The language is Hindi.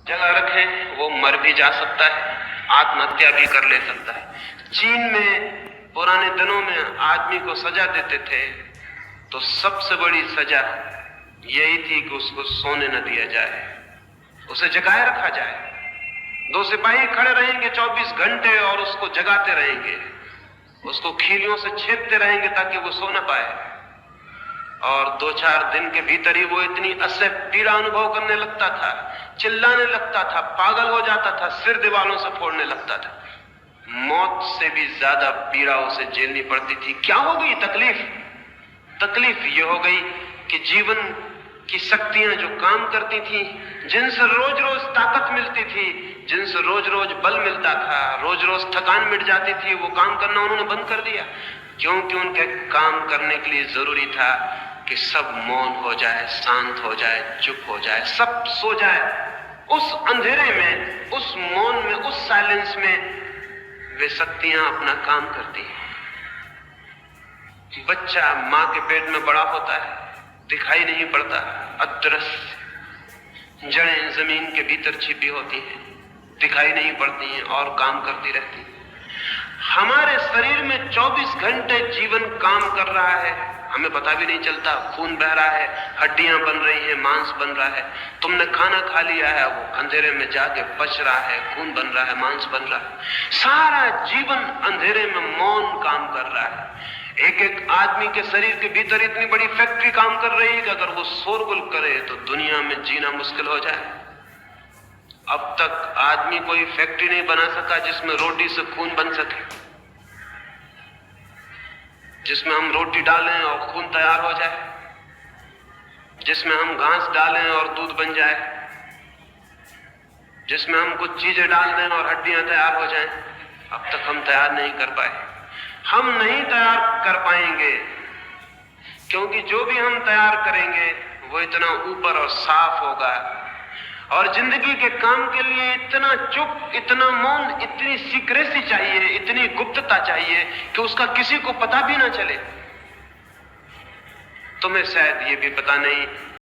जगह रखें, वो मर भी जा सकता है, आत्महत्या भी कर ले सकता है। चीन में पुराने दिनों में आदमी को सजा देते थे तो सबसे बड़ी सजा यही थी कि उसको सोने न दिया जाए, उसे जगाए रखा जाए। 2 सिपाही खड़े रहेंगे 24 घंटे और उसको जगाते रहेंगे, उसको खीलियों से छेदते रहेंगे ताकि वो सो न पाए। और 2-4 दिन के भीतर ही वो इतनी असह्य पीड़ा अनुभव करने लगता था, चिल्लाने लगता था, पागल हो जाता था, सिर दीवारों से फोड़ने लगता था। मौत से भी ज्यादा पीड़ा उसे झेलनी पड़ती थी। क्या हो गई तकलीफ? तकलीफ ये हो गई कि जीवन की शक्तियां जो काम करती थी, जिनसे रोज रोज ताकत मिलती थी, जिनसे रोज रोज बल मिलता था, रोज रोज थकान मिट जाती थी, वो काम करना उन्होंने बंद कर दिया। क्योंकि उनके काम करने के लिए जरूरी था कि सब मौन हो जाए, शांत हो जाए, चुप हो जाए, सब सो जाए। उस अंधेरे में, उस मौन में, उस साइलेंस में वे शक्तियां अपना काम करती हैं। बच्चा मां के पेट में बड़ा होता है, दिखाई नहीं पड़ता, अदृश्य। जड़ें जमीन के भीतर छिपी होती हैं, दिखाई नहीं पड़ती हैं और काम करती रहती हैं। हमारे शरीर में 24 घंटे जीवन काम कर रहा है, हमें पता भी नहीं चलता। खून बह रहा है, हड्डियां बन रही हैं, मांस बन रहा है। तुमने खाना खा लिया है, वो अंधेरे में जाके पच रहा है, खून बन रहा है, मांस बन रहा है। सारा जीवन अंधेरे में मौन काम कर रहा है। एक एक आदमी के शरीर के भीतर इतनी बड़ी फैक्ट्री काम कर रही है कि अगर वो शोरगुल करे तो दुनिया में जीना मुश्किल हो जाए। अब तक आदमी कोई फैक्ट्री नहीं बना सका जिसमें रोटी से खून बन सके, जिसमें हम रोटी डालें और खून तैयार हो जाए, जिसमें हम घास डालें और दूध बन जाए, जिसमें हम कुछ चीजें डाल दें और हड्डियां तैयार हो जाएं। अब तक हम तैयार नहीं कर पाए। हम नहीं तैयार कर पाएंगे क्योंकि जो भी हम तैयार करेंगे वो इतना ऊपर और साफ होगा। और जिंदगी के काम के लिए इतना चुप, इतना मौन, इतनी सीक्रेसी चाहिए, इतनी गुप्तता चाहिए कि उसका किसी को पता भी ना चले। तुम्हें शायद ये भी पता नहीं